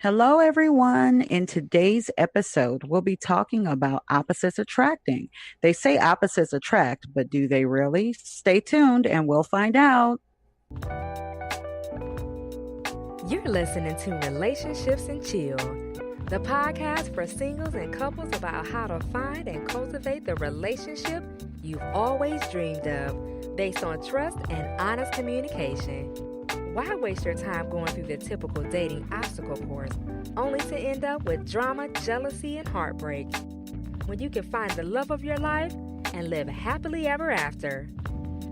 Hello, everyone. In today's episode, we'll be talking about opposites attracting. They say opposites attract, but do they really? Stay tuned and we'll find out. You're listening to Relationships and Chill, the podcast for singles and couples about how to find and cultivate the relationship you've always dreamed of, based on trust and honest communication. Why waste your time going through the typical dating obstacle course, only to end up with drama, jealousy, and heartbreak, when you can find the love of your life and live happily ever after?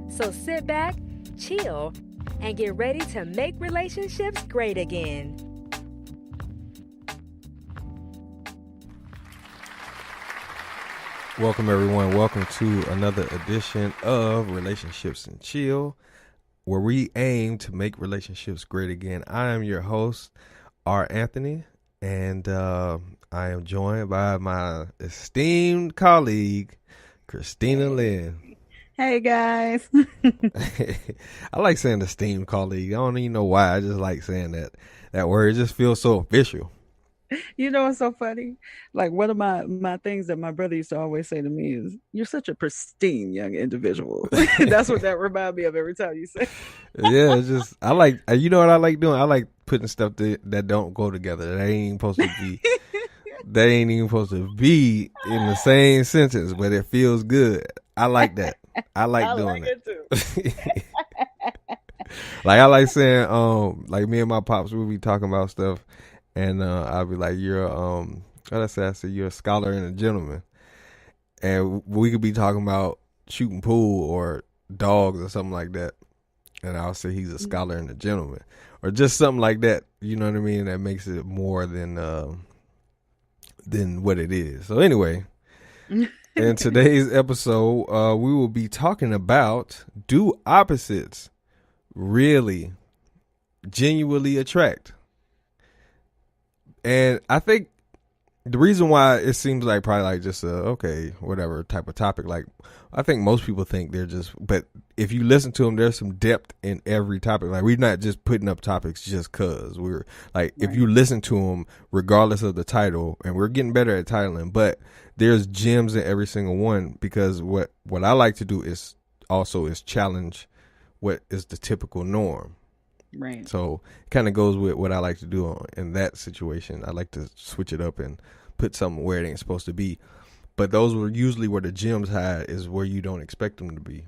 So sit back, chill, and get ready to make relationships great again. Welcome, everyone. Welcome to another edition of Relationships and Chill, where we aim to make relationships great again. I am your host, R. Anthony, and I am joined by my esteemed colleague, Christina Lynn. Hey, guys. I like saying esteemed colleague. I don't even know why. I just like saying that word. It just feels so official. You know what's so funny? Like, one of my things that my brother used to always say to me is, "You're such a pristine young individual." That's what that reminds me of every time you say. Yeah, it's just, I like, you know what I like doing? I like putting stuff that don't go together. That ain't even supposed to be. That ain't even supposed to be in the same sentence, but it feels good. I like that. I like doing it too. Like, I like saying, like, me and my pops, we'll be talking about stuff, and I'll be like, you're what I say? I said, you're a scholar and a gentleman. And we could be talking about shooting pool or dogs or something like that, and I'll say he's a scholar and a gentleman, or just something like that. You know what I mean? That makes it more than what it is. So anyway, in today's episode, we will be talking about, do opposites really genuinely attract? And I think the reason why it seems like probably like just okay, whatever type of topic, like, I think most people think they're just, but if you listen to them, there's some depth in every topic. Like, we're not just putting up topics just cause we're like, right. If you listen to them, regardless of the title, and we're getting better at titling, but there's gems in every single one, because what I like to do is challenge what is the typical norm. Right. So it kind of goes with what I like to do in that situation. I like to switch it up and put something where it ain't supposed to be. But those were usually where the gems hide, is where you don't expect them to be.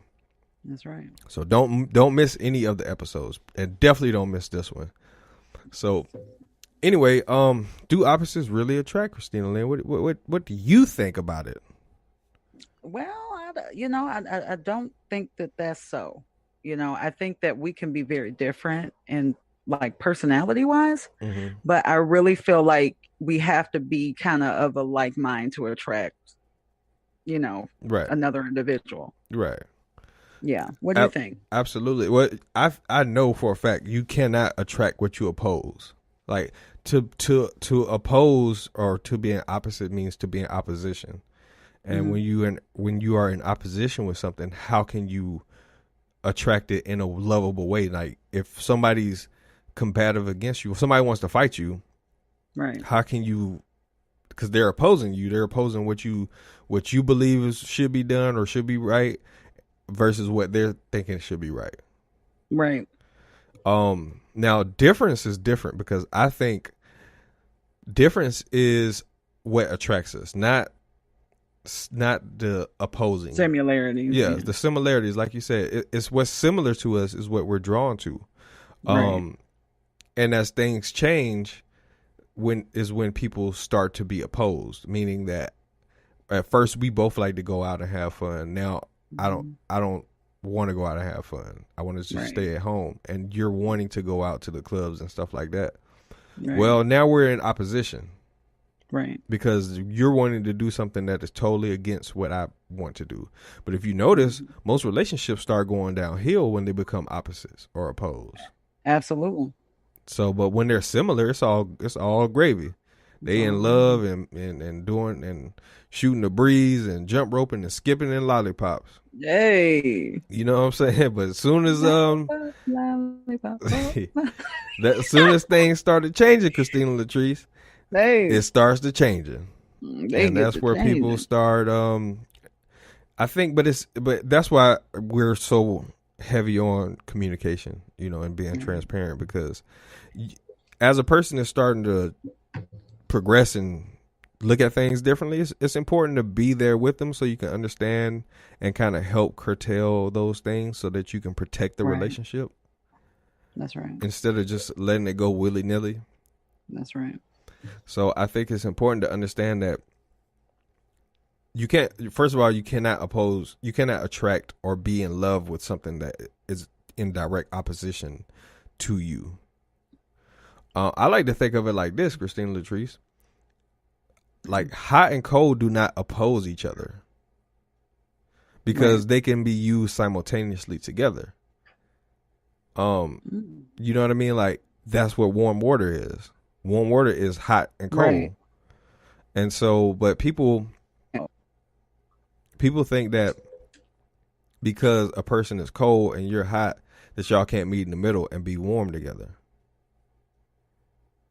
That's right. So don't miss any of the episodes, and definitely don't miss this one. So anyway, do opposites really attract, Christina Lynn? What do you think about it? Well, I don't think that that's so. I think that we can be very different and, like, personality wise, but I really feel like we have to be kind of a like mind to attract, right, another individual. Right. Yeah. What do you think? Absolutely. Well, I know for a fact you cannot attract what you oppose. Like, to oppose or to be in opposite means to be in opposition. And when you are in opposition with something, how can you attract it in a lovable way? Like, if somebody's combative against you, if somebody wants to fight you, right, how can you, because they're opposing you, they're opposing what you believe should be done or should be right versus what they're thinking should be right. Right. Now, difference is different, because I think difference is what attracts us, not the opposing. Similarities. Yeah, the similarities, like you said, it's what's similar to us is what we're drawn to. Right. And as things change, when people start to be opposed, meaning that at first we both like to go out and have fun. Now I don't want to go out and have fun. I want to just stay at home, and you're wanting to go out to the clubs and stuff like that. Right. Well, now we're in opposition. Right. Because you're wanting to do something that is totally against what I want to do. But if you notice, most relationships start going downhill when they become opposites or opposed. Absolutely. So, but when they're similar, it's all gravy. They in love and doing and shooting the breeze and jump roping and skipping and lollipops. Hey. You know what I'm saying? But as soon as as soon as things started changing, Christina Latrice, it starts to changing. And that's where people start I think but that's why we're so heavy on communication, you know, and being transparent, because as a person is starting to progress and look at things differently, it's important to be there with them so you can understand and kind of help curtail those things so that you can protect the relationship. That's right. Instead of just letting it go willy-nilly. That's right. So I think it's important to understand that you can't, first of all, you cannot attract or be in love with something that is in direct opposition to you. I like to think of it like this, Christina Latrice. Like, hot and cold do not oppose each other because they can be used simultaneously together. You know what I mean? Like, that's what warm water is. Warm water is hot and cold. Right. And so, but people think that because a person is cold and you're hot, that y'all can't meet in the middle and be warm together.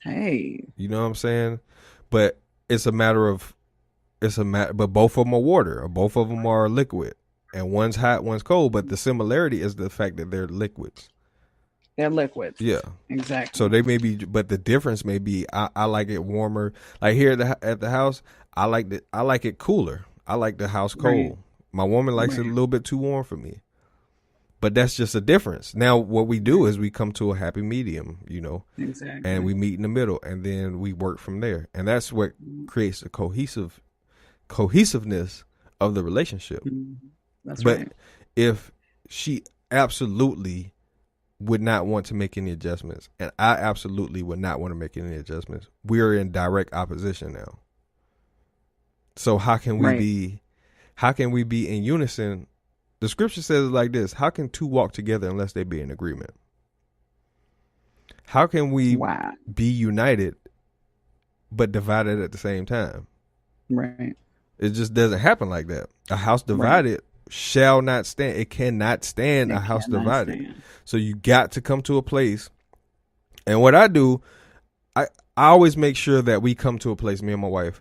Hey. You know what I'm saying? But but both of them are water, or both of them are liquid, and one's hot, one's cold. But the similarity is the fact that they're liquids. They're liquids. Yeah, exactly. So they may be, but the difference may be I like it warmer. Like here at the house, I like it cooler. I like the house cold. Right. My woman likes it a little bit too warm for me. But that's just a difference. Now, what we do is we come to a happy medium, you know, and we meet in the middle, and then we work from there. And that's what creates the cohesiveness of the relationship. That's right. But if she absolutely would not want to make any adjustments, and I absolutely would not want to make any adjustments, we are in direct opposition now. So how can we be in unison? The scripture says it like this: how can two walk together unless they be in agreement? How can we be united but divided at the same time? Right. It just doesn't happen like that. A house divided shall not stand. It cannot stand a house divided. So you got to come to a place. And what I do, I always make sure that we come to a place, me and my wife,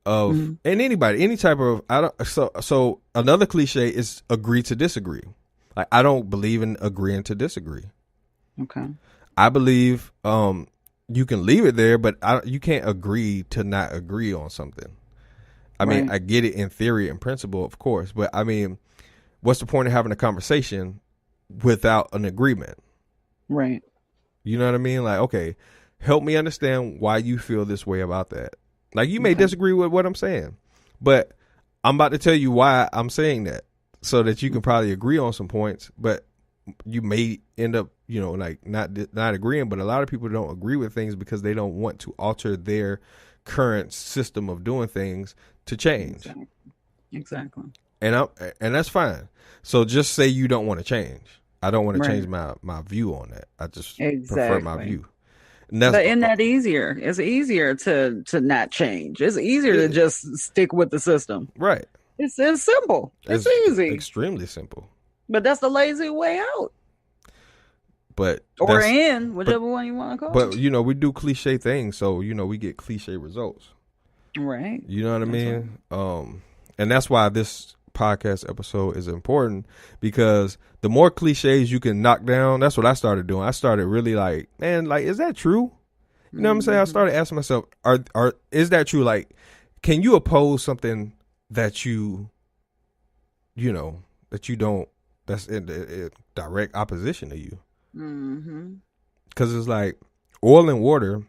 of and anybody, any type of so another cliche is agree to disagree. Like, I don't believe in agreeing to disagree. Okay. I believe you can leave it there, but you can't agree to not agree on something. I mean, I get it in theory and principle, of course, but I mean, what's the point of having a conversation without an agreement? Right. You know what I mean? Like, okay, help me understand why you feel this way about that. Like, you may disagree with what I'm saying, but I'm about to tell you why I'm saying that so that you can probably agree on some points, but you may end up, you know, like not agreeing. But a lot of people don't agree with things because they don't want to alter their current system of doing things to change. Exactly. And that's fine. So just say you don't want to change. I don't want to change my view on that. I just prefer my view. But isn't that easier? It's easier to not change. It's easier to just stick with the system. Right. It's simple. It's easy. Extremely simple. But that's the lazy way out. But or in, whichever one you want to call it. But, you know, we do cliche things, so, you know, we get cliche results. Right. You know what I mean? Right. And that's why this podcast episode is important, because the more cliches you can knock down, that's what I started doing. I started really like, man, like, is that true? You know what I'm saying? I started asking myself, is that true? Like, can you oppose something that you know, that you don't, that's in direct opposition to you? Because it's like oil and water,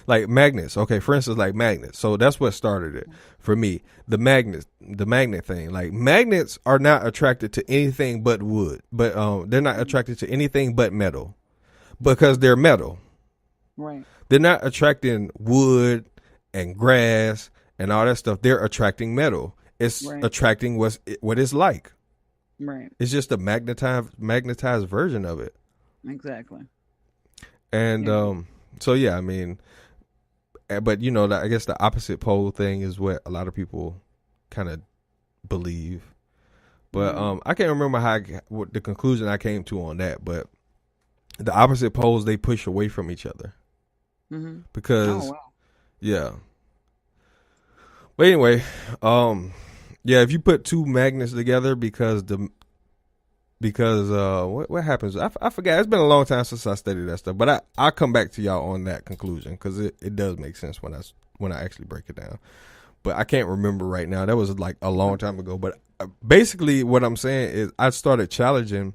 like magnets. Okay, for instance, like magnets. So that's what started it for me. The magnet thing. Like, magnets are not attracted to anything but wood, but they're not attracted to anything but metal because they're metal. Right. They're not attracting wood and grass and all that stuff. They're attracting metal. It's attracting what it's like. Right. It's just a magnetized version of it. Exactly. And so yeah, I mean, but I guess the opposite pole thing is what a lot of people kind of believe. But I can't remember what the conclusion I came to on that. But the opposite poles, they push away from each other because yeah. But anyway, if you put two magnets together because what happens? I forgot. It's been a long time since I studied that stuff, but I'll come back to y'all on that conclusion because it does make sense when I actually break it down. But I can't remember right now. That was like a long time ago. But basically, what I'm saying is I started challenging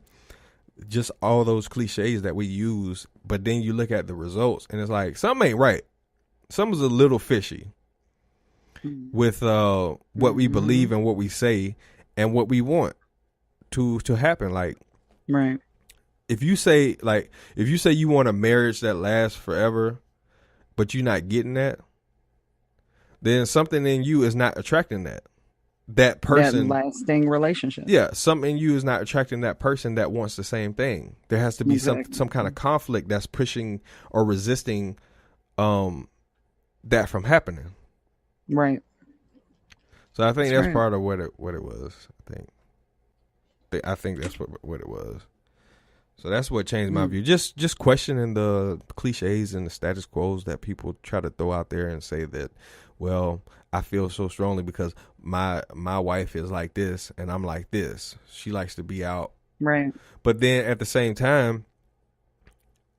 just all those cliches that we use. But then you look at the results, and it's like something ain't right. Something's a little fishy with what we believe and what we say and what we want to happen. Like, right. If you say you want a marriage that lasts forever, but you're not getting that, then something in you is not attracting that person. That lasting relationship. Yeah, something in you is not attracting that person that wants the same thing. There has to be some kind of conflict that's pushing or resisting that from happening. Right. So I think that's part of what it was. I think that's what it was. So that's what changed my view. Just questioning the cliches and the status quos that people try to throw out there and say that, well, I feel so strongly because my wife is like this and I'm like this. She likes to be out. Right. But then at the same time,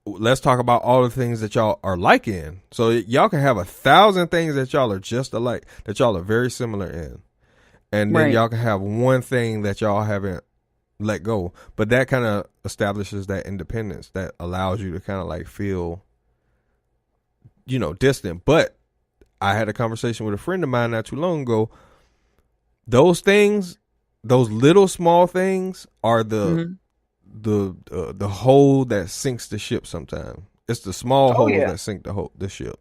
let's talk about all the things that y'all are liking. So y'all can have 1,000 things that y'all are just alike, that y'all are very similar in. And then y'all can have one thing that y'all haven't let go. But that kind of establishes that independence that allows you to kind of like feel, distant. But I had a conversation with a friend of mine not too long ago. Those things, those little small things are the hole that sinks the ship sometimes. It's the small holes that sink the ship.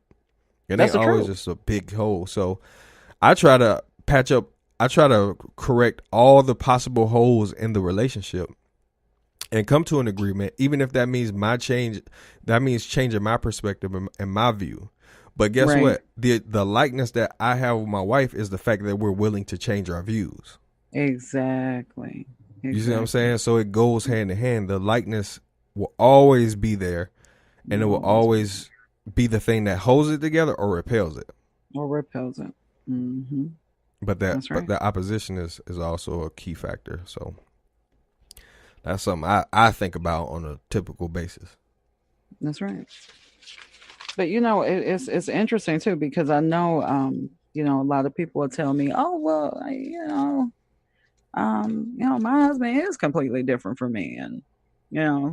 It ain't always just a big hole. So I try to correct all the possible holes in the relationship and come to an agreement, even if that means changing my perspective and my view. But guess what? The likeness that I have with my wife is the fact that we're willing to change our views. Exactly. You see what I'm saying? So it goes hand in hand. The likeness will always be there, and it will always be the thing that holds it together or repels it. Mm-hmm. But the opposition is also a key factor. So that's something I think about on a typical basis. That's right. But it's interesting too, because I know a lot of people will tell me, oh well, my husband is completely different from me, and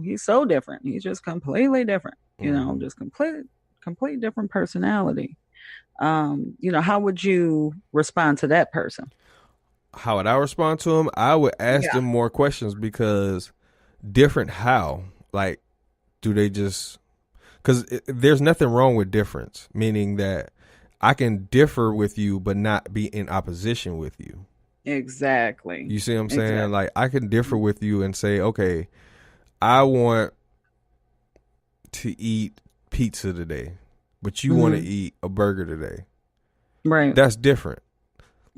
he's so different. He's just completely different. Just complete different personality. How would you respond to that person? How would I respond to him? I would ask them more questions, because different how? Like, do they just... Because there's nothing wrong with difference, meaning that I can differ with you but not be in opposition with you. Exactly. You see what I'm saying? Exactly. Like, I can differ with you and say, okay, I want to eat pizza today, but you want to eat a burger today. Right. That's different.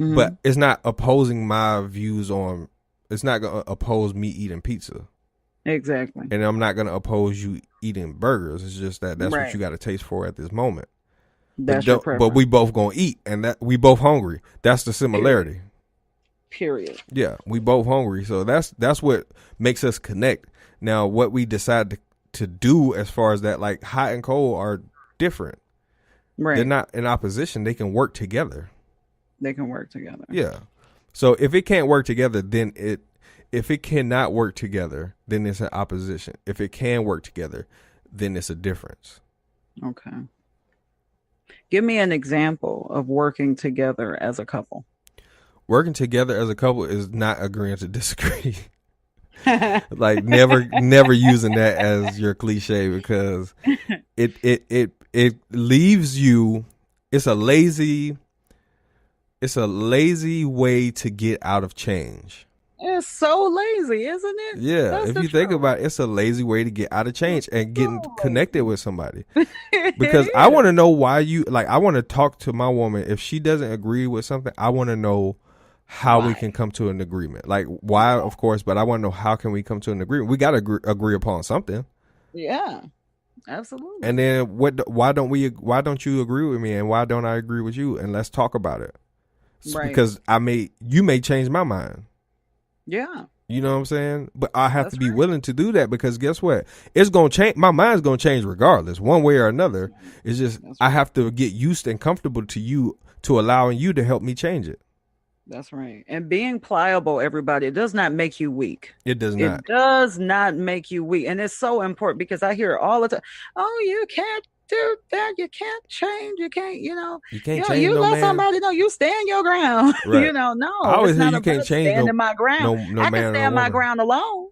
Mm-hmm. But it's not opposing my views on... It's not going to oppose me eating pizza. Exactly. And I'm not going to oppose you eating burgers. It's just that's what you got to taste for at this moment. That's your preference. But we both going to eat, and that we both hungry. That's the similarity. Period. Yeah, we both hungry. So that's what makes us connect. Now, what we decide to do as far as that, like hot and cold are different. Right. They're not in opposition. They can work together. Yeah. So if it can't work together, then if it cannot work together, then it's an opposition. If it can work together, then it's a difference. Okay. Give me an example of working together as a couple. Working together as a couple is not agreeing to disagree. Like never using that as your cliche, because it leaves you. It's a lazy way to get out of change. It's so lazy, isn't it? Yeah, That's if the you think truth. about it, it's a lazy way to get out of change and getting So connected lazy. with somebody. It Because I want is. to know why you like. I want to talk to my woman. If she doesn't agree with something, I want to know how we can Why? come to an agreement. Like why, Yeah. of course, but I want to know how can we come to an agreement. We got to agree upon something. Yeah. Absolutely. And then why don't we? Why don't you agree with me? And why don't I agree with you? And let's talk about it. Right. Because you may change my mind. Yeah. You know what I'm saying? But I have That's to be right. willing to do that because guess what? It's going to change. My mind's going to change regardless, one way or another. It's just That's I right. have to get used and comfortable to you, to allowing you to help me change it. That's right. And being pliable, everybody, it does not make you weak. It does It not. does not make you weak. And it's so important because I hear it all the time. Oh, you can't do that. You can't change. You can't, You can't you change no let man. somebody know you stand your ground. Right. I No, always it's hear not you about can't change standing my ground. no I can man or stand my woman. ground alone.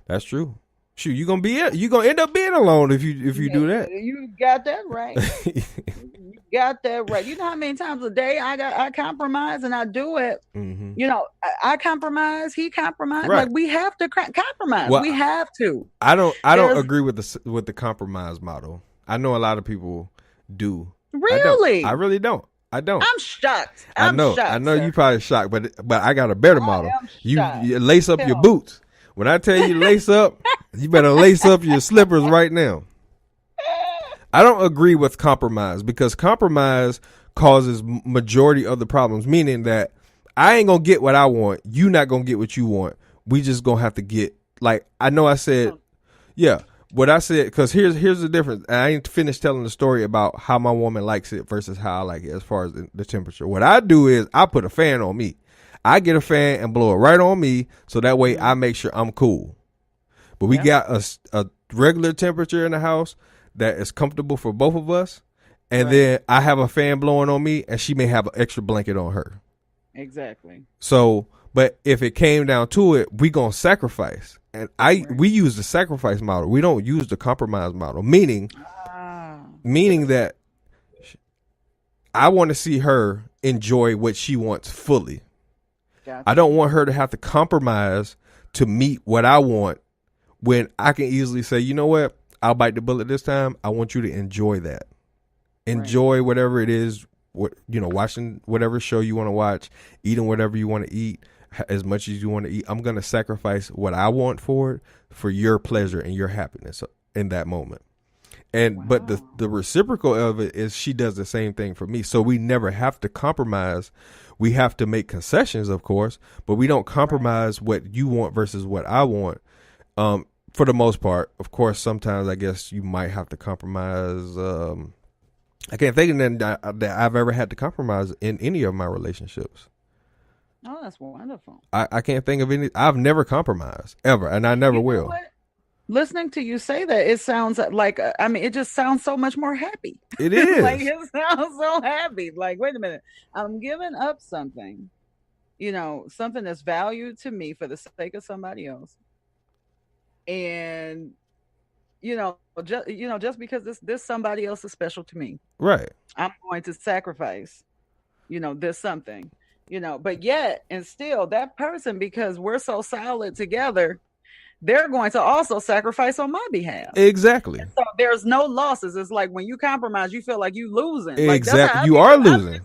That's true. Shoot, you gonna end up being alone if you do that. You got that right. You got that right. You know how many times a day I compromise and I do it. Mm-hmm. I compromise. He compromise. Right. Like we have to compromise. Well, We have to. I don't There's agree with the compromise model. I know a lot of people do. really. I really don't. I don't. I'm shocked. I I'm know. shocked. I know Sir. you probably shocked, but I got a better I model. am You shocked. lace up your Tell me. boots. When I tell you to lace up, you better lace up your slippers right now. I don't agree with compromise because compromise causes majority of the problems, meaning that I ain't gonna get what I want. You not gonna get what you want. We just gonna have to get, like, I know I said, yeah, what I said, because here's the difference. I ain't finished telling the story about how my woman likes it versus how I like it as far as the temperature. What I do is I put a fan on me. I get a fan and blow it right on me so that way I make sure I'm cool. But we got a regular temperature in the house that is comfortable for both of us. And then I have a fan blowing on me and she may have an extra blanket on her. Exactly. So, but if it came down to it, we going to sacrifice. And we use the sacrifice model. We don't use the compromise model, meaning that I want to see her enjoy what she wants fully. Gotcha. I don't want her to have to compromise to meet what I want when I can easily say, you know what? I'll bite the bullet this time. I want you to enjoy that. Enjoy whatever it is, watching whatever show you want to watch, eating whatever you want to eat, as much as you want to eat. I'm going to sacrifice what I want for your pleasure and your happiness in that moment. And but the reciprocal of it is she does the same thing for me. So we never have to compromise. We have to make concessions, of course, but we don't compromise what you want versus what I want. For the most part, of course, sometimes I guess you might have to compromise. I can't think of that I've ever had to compromise in any of my relationships. Oh, that's wonderful. I can't think of any. I've never compromised ever, and I never will. What? Listening to you say that, it sounds like, it just sounds so much more happy. It is. Like, it sounds so happy. Like, wait a minute. I'm giving up something, something that's valued to me for the sake of somebody else. And, just because this somebody else is special to me. Right. I'm going to sacrifice, this something, but yet and still that person, because we're so solid together, they're going to also sacrifice on my behalf. Exactly. And so there's no losses. It's like when you compromise, you feel like you losing. Exactly. Like, you are losing.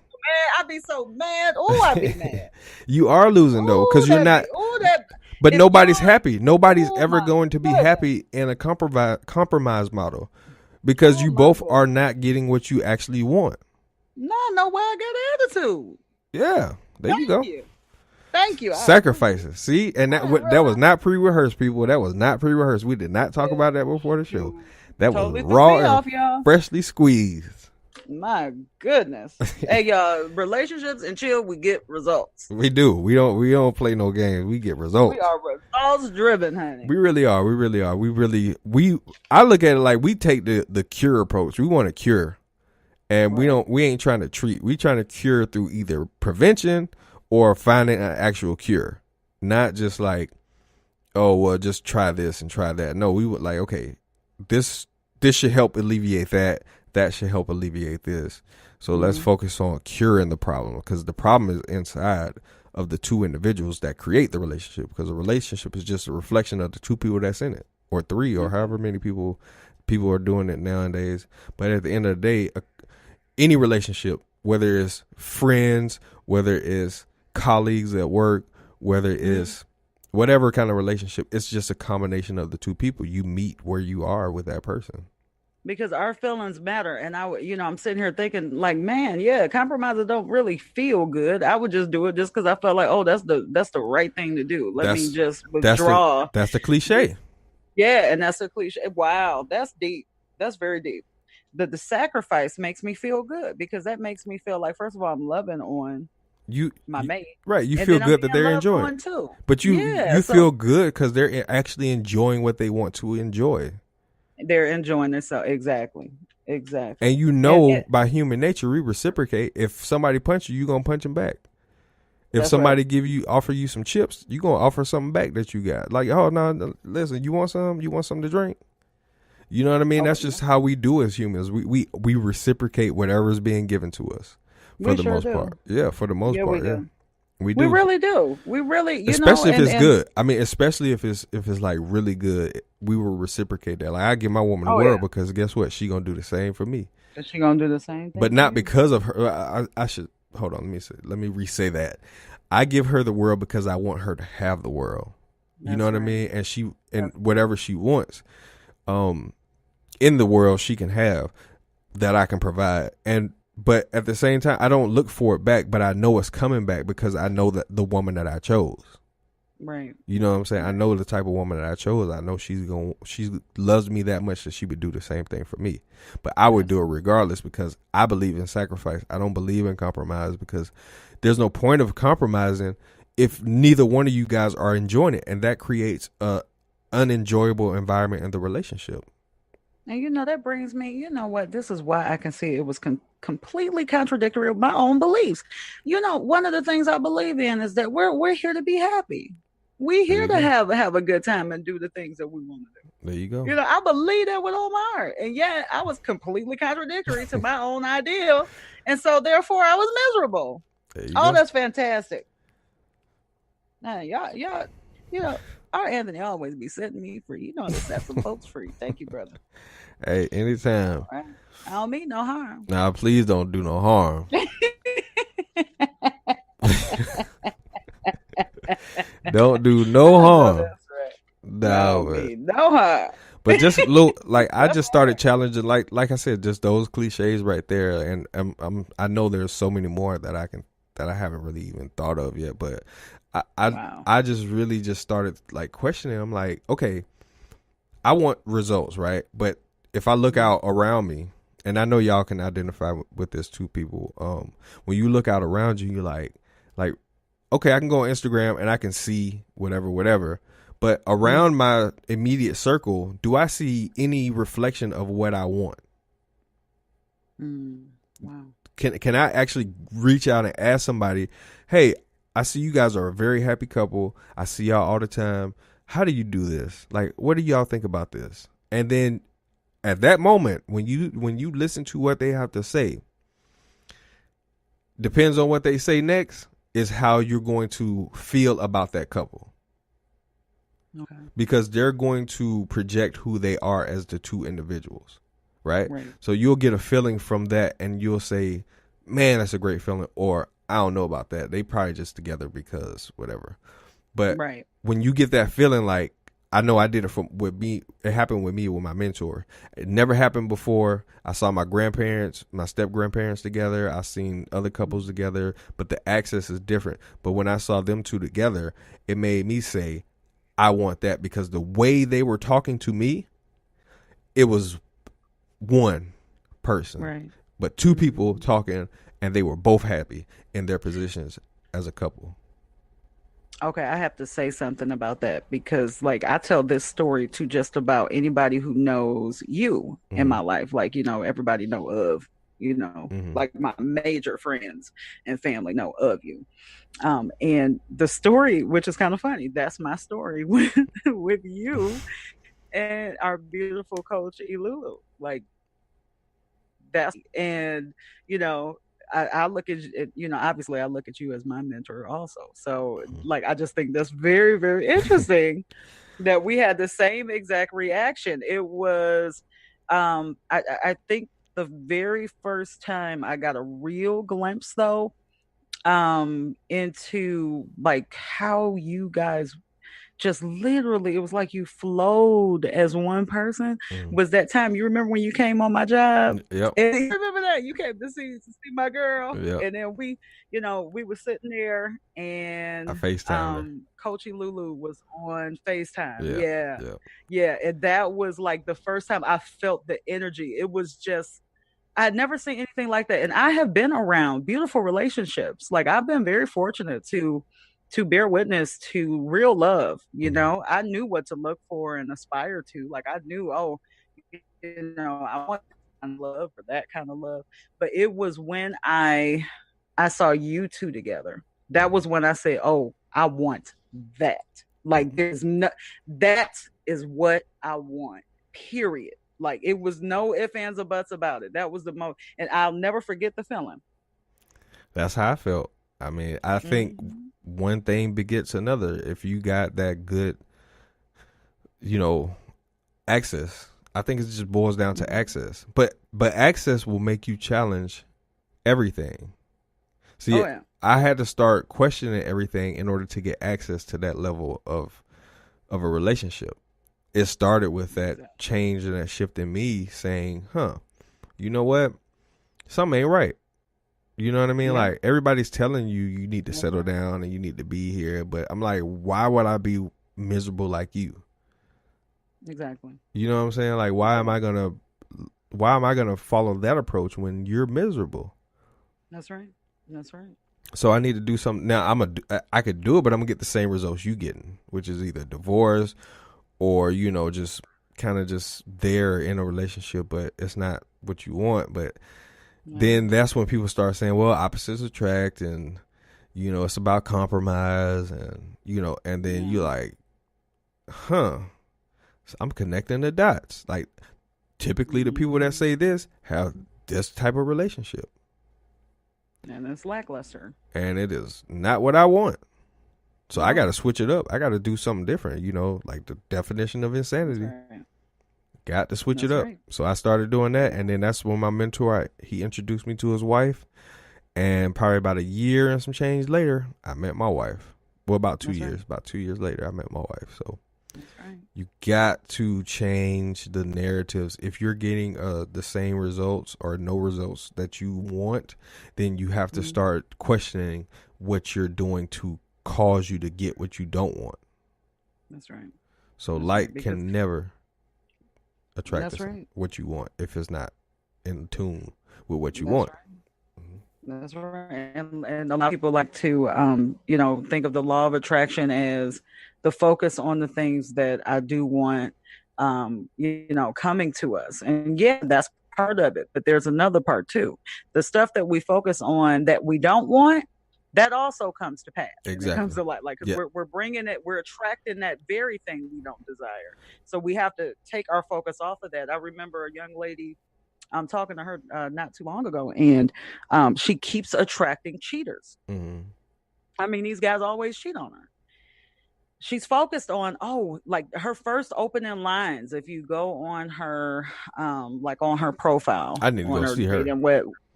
I'd be so mad. Oh, I'd be mad. You are losing though, because you're not. But nobody's happy. Nobody's ever going to be happy in a compromise model, because you both are not getting what you actually want. No way I got attitude. Yeah, there you go. Thank you. Sacrifices. See, and that was not pre-rehearsed, people. That was not pre-rehearsed. We did not talk about that before the show. That was raw and freshly squeezed. My goodness. Hey, y'all, relationships and chill, we get results. We do. We don't play no games. We get results. We are results driven, honey. We really are. I look at it like we take the cure approach. We want to cure. And we ain't trying to treat. We trying to cure through either prevention or finding an actual cure. Not just like, oh, well, just try this and try that. No, we would like, okay, this should help alleviate that. That should help alleviate this. So let's focus on curing the problem, because the problem is inside of the two individuals that create the relationship, because a relationship is just a reflection of the two people that's in it, or three, or however many people are doing it nowadays. But at the end of the day, any relationship, whether it's friends, whether it's colleagues at work, whether it's whatever kind of relationship, it's just a combination of the two people. You meet where you are with that person. Because our feelings matter. And I'm sitting here thinking like, man, yeah, compromises don't really feel good. I would just do it just because I felt like, oh, that's the right thing to do. Let me just withdraw. That's the cliche. Yeah, and that's a cliche. Wow, that's deep. That's very deep. The sacrifice makes me feel good, because that makes me feel like, first of all, I'm loving on my mate. Right. You feel good that they're enjoying too. But you feel good because they're actually enjoying what they want to enjoy. They're enjoying themselves. Exactly. And by human nature, we reciprocate. If somebody punch you, you're going to punch them back. If somebody offer you some chips, you're going to offer something back that you got. Like, oh, no, listen, you want some? You want something to drink? You know what I mean? That's just how we do as humans. We reciprocate whatever's being given to us for the most part. Yeah, for the most part. Yeah. We do. We really do. We really, especially if it's good. I mean, especially if it's like really good, we will reciprocate that. Like, I give my woman the world because guess what? She gonna do the same for me. Is she gonna do the same thing? But not because of her. I should hold on. Let me re-say that. I give her the world because I want her to have the world. You know what I mean? And whatever she wants, in the world she can have that I can provide. But at the same time, I don't look for it back, but I know it's coming back because I know that the woman that I chose. Right. You know what I'm saying? I know the type of woman that I chose. I know she loves me that much that she would do the same thing for me. But I would do it regardless because I believe in sacrifice. I don't believe in compromise because there's no point of compromising if neither one of you guys are enjoying it. And that creates a unenjoyable environment in the relationship. And that brings me, this is why I can see it was completely contradictory with my own beliefs. One of the things I believe in is that we're here to be happy. We're here to have a good time and do the things that we want to do. There you go. I believe that with all my heart. And yet I was completely contradictory to my own ideal. And so therefore I was miserable. Oh, that's fantastic. Now, y'all, our Anthony always be setting me free. To set some folks free. Thank you, brother. Hey, anytime. Right. I don't mean no harm. Nah, please don't do no harm. Don't do no harm. That's right. No harm. But just look, like I just started challenging, like I said, just those cliches right there, and I know there's so many more that I haven't really even thought of yet, but I just really just started like questioning. I'm like, okay, I want results, right? But if I look out around me, and I know y'all can identify with this too, people. When you look out around you, you're like, okay, I can go on Instagram and I can see whatever. But around my immediate circle, do I see any reflection of what I want? Wow. Can I actually reach out and ask somebody, hey, I see you guys are a very happy couple. I see y'all all the time. How do you do this? Like, what do y'all think about this? And then at that moment, when you listen to what they have to say, depends on what they say next, is how you're going to feel about that couple. Okay. Because they're going to project who they are as the two individuals, right? So you'll get a feeling from that and you'll say, man, that's a great feeling, or I don't know about that. They probably just together because whatever. But when you get that feeling, like, I know I did it with me. It happened with me with my mentor. It never happened before. I saw my grandparents, my step grandparents together. I seen other couples together, but the access is different. But when I saw them two together, it made me say, I want that, because the way they were talking to me, it was one person, but two people talking, and they were both happy in their positions as a couple. Okay, I have to say something about that, because like I tell this story to just about anybody who knows you in my life. Like, everybody know of, like my major friends and family know of you. And the story, which is kind of funny, that's my story with you and our beautiful coach Ilulu. Like that's, and I look at obviously I look at you as my mentor also. So like I just think that's very, very interesting that we had the same exact reaction. It was I think the very first time I got a real glimpse though into like how you guys just literally, it was like you flowed as one person. Was that time you remember when you came on my job? Yep. And you remember that you came to see my girl, Yep. and then we were sitting there, and I FaceTimed Coachy Lulu was on FaceTime. her. Yeah, and that was like the first time I felt the energy. It was just I had never seen anything like that, and I have been around beautiful relationships. Like I've been very fortunate to bear witness to real love. I knew what to look for and aspire to. Like I knew, I want that kind of love or that kind of love. But it was when I saw you two together. That was when I said, "Oh, I want that." Like that is what I want. Period. Like it was no ifs, ands, or buts about it. That was the most, and I'll never forget the feeling. That's how I felt. I mean, I think one thing begets another. If you got that good, access, I think it just boils down to access. But access will make you challenge everything. See, I had to start questioning everything in order to get access to that level of a relationship. It started with that change and that shift in me saying, you know what? Something ain't right. You know what I mean? Yeah. Like everybody's telling you need to settle down and you need to be here. But I'm like, why would I be miserable like you? Exactly. You know what I'm saying? Like, why am I gonna follow that approach when you're miserable? That's right. So I need to do something. Now I could do it, but I'm gonna get the same results you getting, which is either divorce or, just kind of just there in a relationship, but it's not what you want. But then that's when people start saying, well, opposites attract, and, it's about compromise, and, and then you're like, so I'm connecting the dots. Like, typically the people that say this have this type of relationship. And it's lackluster. And it is not what I want. So I got to switch it up. I got to do something different, like the definition of insanity. Right. Got to switch it up. Right. So I started doing that. And then that's when my mentor, he introduced me to his wife. And probably about a year and some change later, I met my wife. Well, about 2 years. Right. About 2 years later, I met my wife. So you got to change the narratives. If you're getting the same results or no results that you want, then you have to start questioning what you're doing to cause you to get what you don't want. That's right. So light can never attract what you want if it's not in tune with what you want. Right. That's right. And a lot of people like to think of the law of attraction as the focus on the things that I do want coming to us. And that's part of it. But there's another part too. The stuff that we focus on that we don't want, that also comes to pass. Exactly. It comes to light. Like we're bringing it, we're attracting that very thing we don't desire. So we have to take our focus off of that. I remember a young lady, I'm talking to her not too long ago, and she keeps attracting cheaters. Mm-hmm. I mean, these guys always cheat on her. She's focused on, like her first opening lines. If you go on her, like on her profile, I need to go see her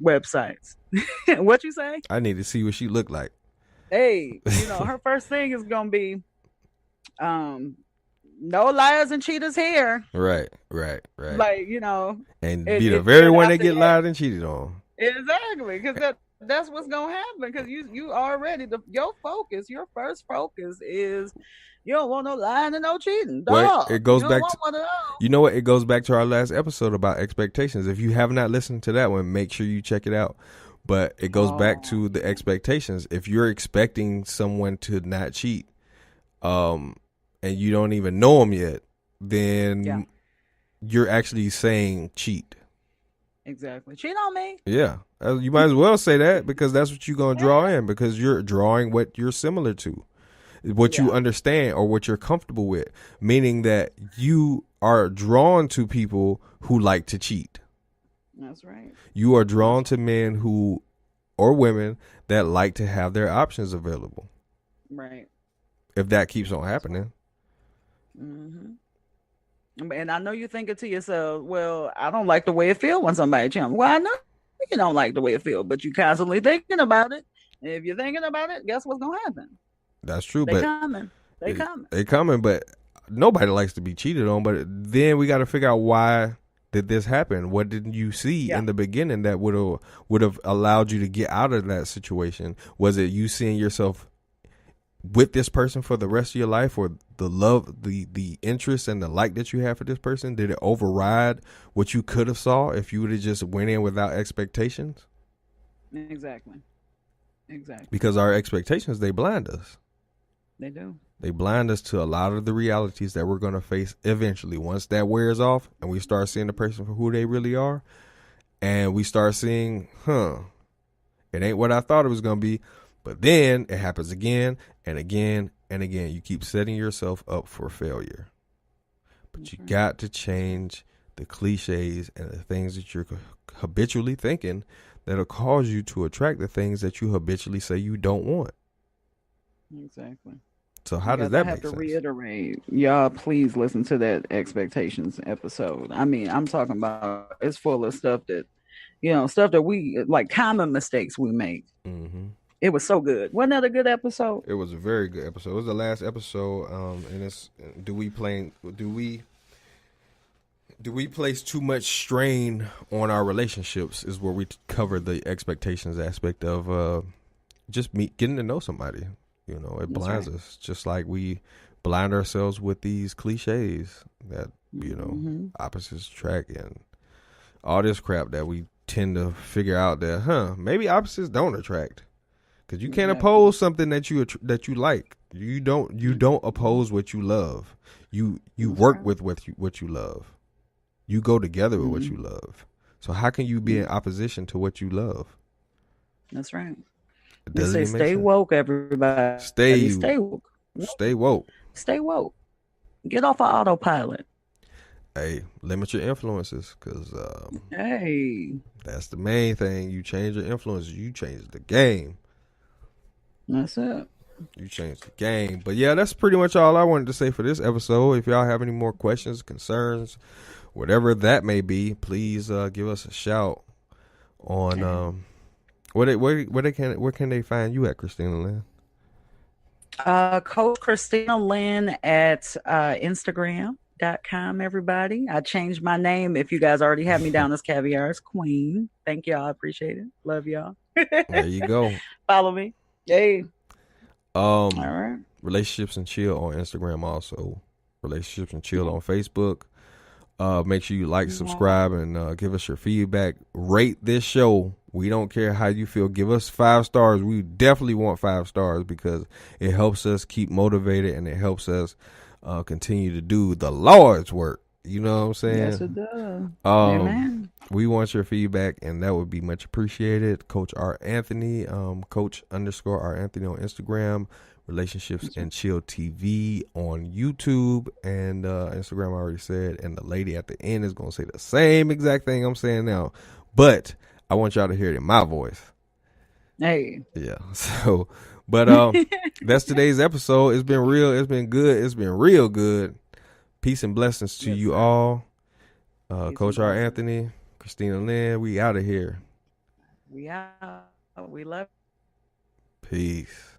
websites. What you say? I need to see what she looked like. Hey, her first thing is gonna be, no liars and cheaters here. Right. Like, and be the very one that get lied and cheated on. Exactly, because that's what's gonna happen. Because you already your first focus is you don't want no lying and no cheating. Well, it goes back to it goes back to our last episode about expectations. If you have not listened to that one, make sure you check it out. But it goes back to the expectations. If you're expecting someone to not cheat, and you don't even know them yet, then you're actually saying cheat. Exactly. Cheat on me. Yeah. You might as well say that, because that's what you're going to draw in, because you're drawing what you're similar to, what you understand or what you're comfortable with, meaning that you are drawn to people who like to cheat. That's right. You are drawn to men who or women that like to have their options available. Right. If that keeps on happening. Mm-hmm. And I know you're thinking to yourself, well, I don't like the way it feels when somebody chumps. Well, I know you don't like the way it feels, but you're constantly thinking about it. And if you're thinking about it, guess what's going to happen? That's true. They coming. They coming, but nobody likes to be cheated on. But then we got to figure out, why did this happen? What didn't you see in the beginning that would have allowed you to get out of that situation? Was it you seeing yourself with this person for the rest of your life, or the love, the interest and the like that you have for this person? Did it override what you could have saw if you would have just went in without expectations? Exactly. Because our expectations, they blind us. They do. They blind us to a lot of the realities that we're going to face eventually. Once that wears off and we start seeing the person for who they really are, and we start seeing, it ain't what I thought it was going to be. But then it happens again and again and again. You keep setting yourself up for failure. But you got to change the cliches and the things that you're habitually thinking that'll cause you to attract the things that you habitually say you don't want. Exactly. So how does that make sense? I have to reiterate, y'all, please listen to that expectations episode. I mean, I'm talking about, it's full of stuff that, stuff that we, like, common mistakes we make. Mm-hmm. It was so good. Wasn't that a good episode? It was a very good episode. It was the last episode. And it's, do we place too much strain on our relationships, is where we cover the expectations aspect of just getting to know somebody. It blinds us, just like we blind ourselves with these cliches that, opposites attract and all this crap that we tend to figure out that, maybe opposites don't attract. Because you can't oppose something that you like. You don't oppose what you love. You work with what you love. You go together with what you love. So how can you be in opposition to what you love? That's right. They say stay woke, everybody. Stay woke. Stay woke. Stay woke. Get off of autopilot. Hey, limit your influences, because that's the main thing. You change your influences, you change the game. That's it. You changed the game. But yeah, that's pretty much all I wanted to say for this episode. If y'all have any more questions, concerns, whatever that may be, please give us a shout on where can they find you at, Christina Lynn? Coach Christina Lynn at Instagram.com, everybody. I changed my name. If you guys already have me down as Caviar's Queen. Thank y'all. I appreciate it. Love y'all. There you go. Follow me. Hey. All right. Relationships and Chill on Instagram, also Relationships and Chill on Facebook. Make sure you like, subscribe, and give us your feedback. Rate this show. We don't care how you feel. Give us 5 stars. We definitely want 5 stars, because it helps us keep motivated, and it helps us continue to do the Lord's work. You know what I'm saying? Yes, it does. Amen. We want your feedback, and that would be much appreciated. Coach R. Anthony, Coach_R. Anthony on Instagram, Relationships and Chill TV on YouTube, and Instagram I already said, and the lady at the end is going to say the same exact thing I'm saying now, but I want y'all to hear it in my voice. Hey. Yeah. So, but that's today's episode. It's been real. It's been good. It's been real good. Peace and blessings to you all. Coach R. Anthony, Christina Lynn, we out of here. We out. We love you. Peace.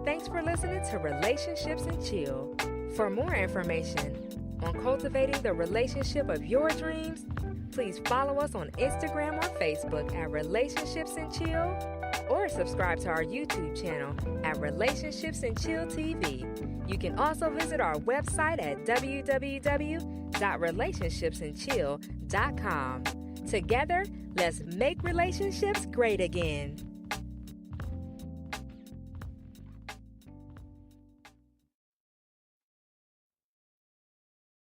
Thanks for listening to Relationships and Chill. For more information on cultivating the relationship of your dreams, please follow us on Instagram or Facebook at Relationships and Chill, or subscribe to our YouTube channel at Relationships and Chill TV. You can also visit our website at www.relationshipsandchill.com. Together, let's make relationships great again.